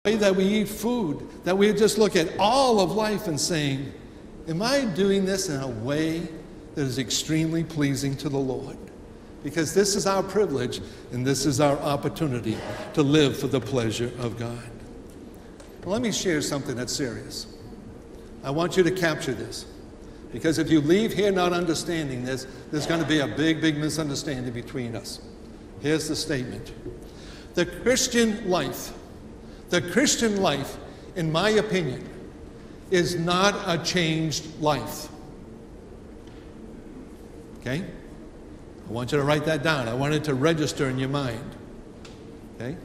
way that we eat food, that we just look at all of life and saying, am I doing this in a way that is extremely pleasing to the Lord? Because this is our privilege and this is our opportunity to live for the pleasure of God. Well, let me share something that's serious. I want you to capture this. Because if you leave here not understanding this, there's going to be a big, big misunderstanding between us. Here's the statement. The Christian life, in my opinion, is not a changed life. Okay? I want you to write that down. I want it to register in your mind. Okay?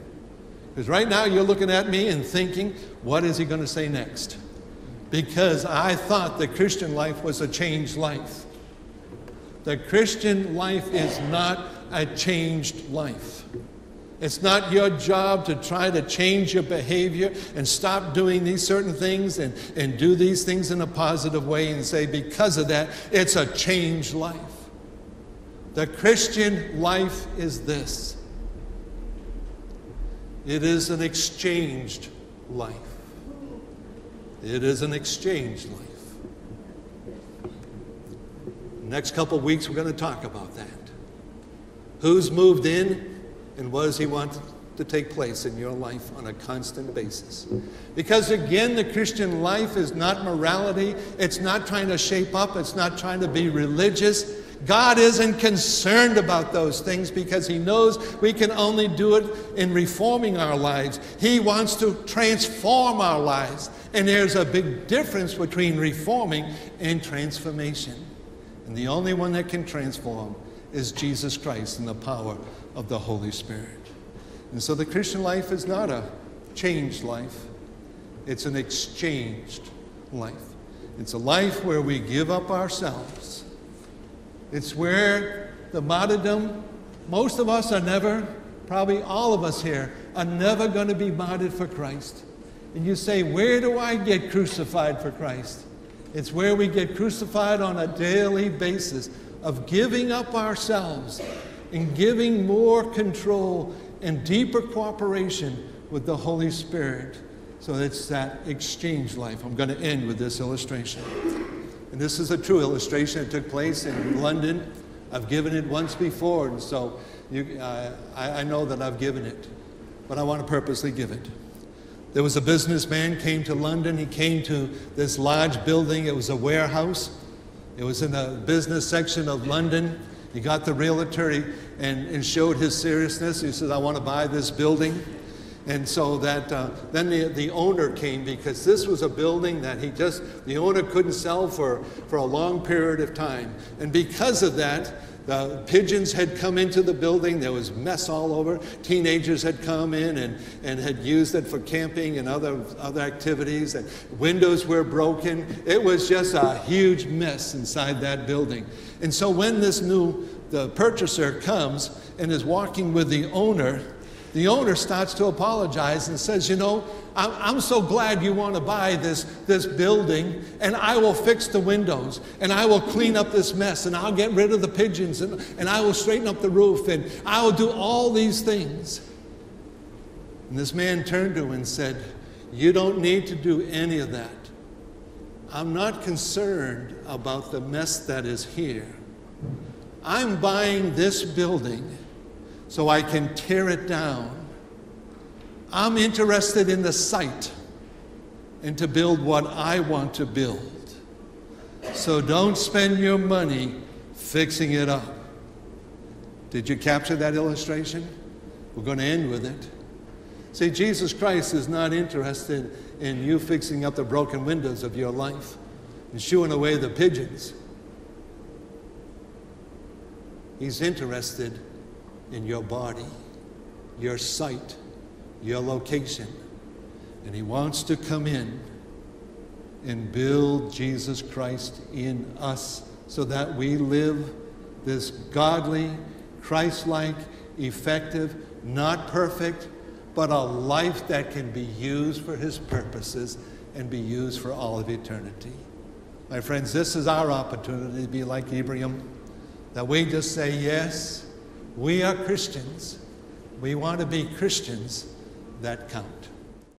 Because right now you're looking at me and thinking, what is he going to say next? Because I thought the Christian life was a changed life. The Christian life is not a changed life. It's not your job to try to change your behavior and stop doing these certain things and do these things in a positive way and say, because of that, it's a changed life. The Christian life is this. It is an exchanged life. It is an exchanged life. Next couple of weeks, we're going to talk about that. Who's moved in and what does he want to take place in your life on a constant basis? Because again, the Christian life is not morality. It's not trying to shape up. It's not trying to be religious. God isn't concerned about those things because he knows we can only do it in reforming our lives. He wants to transform our lives. And there's a big difference between reforming and transformation. And the only one that can transform is Jesus Christ and the power of the Holy Spirit. And so the Christian life is not a changed life. It's an exchanged life. It's a life where we give up ourselves. It's where the martyrdom, most of us are never, probably all of us here, are never going to be martyred for Christ. And you say, where do I get crucified for Christ? It's where we get crucified on a daily basis of giving up ourselves and giving more control and deeper cooperation with the Holy Spirit. So it's that exchange life. I'm going to end with this illustration. And this is a true illustration that took place in London. I've given it once before, and so I know that I've given it. But I want to purposely give it. There was a businessman came to London. He came to this large building. It was a warehouse. It was in the business section of London. He got the realtor and showed his seriousness. He said, I want to buy this building. And so that then the owner came because this was a building that the owner couldn't sell for a long period of time. And because of that, the pigeons had come into the building. There was mess all over. Teenagers had come in and had used it for camping and other activities. And windows were broken. It was just a huge mess inside that building. And so when the purchaser comes and is walking with the owner starts to apologize and says, you know, I'm so glad you want to buy this building, and I will fix the windows, and I will clean up this mess, and I'll get rid of the pigeons, and I will straighten up the roof, and I will do all these things. And this man turned to him and said, you don't need to do any of that. I'm not concerned about the mess that is here. I'm buying this building so I can tear it down. I'm interested in the site and to build what I want to build. So don't spend your money fixing it up. Did you capture that illustration? We're going to end with it. See, Jesus Christ is not interested in you fixing up the broken windows of your life and shooing away the pigeons. He's interested in your body, your sight, your location. And he wants to come in and build Jesus Christ in us so that we live this godly, Christ-like, effective, not perfect, but a life that can be used for his purposes and be used for all of eternity. My friends, this is our opportunity to be like Abraham, that we just say, yes, we are Christians. We want to be Christians that count.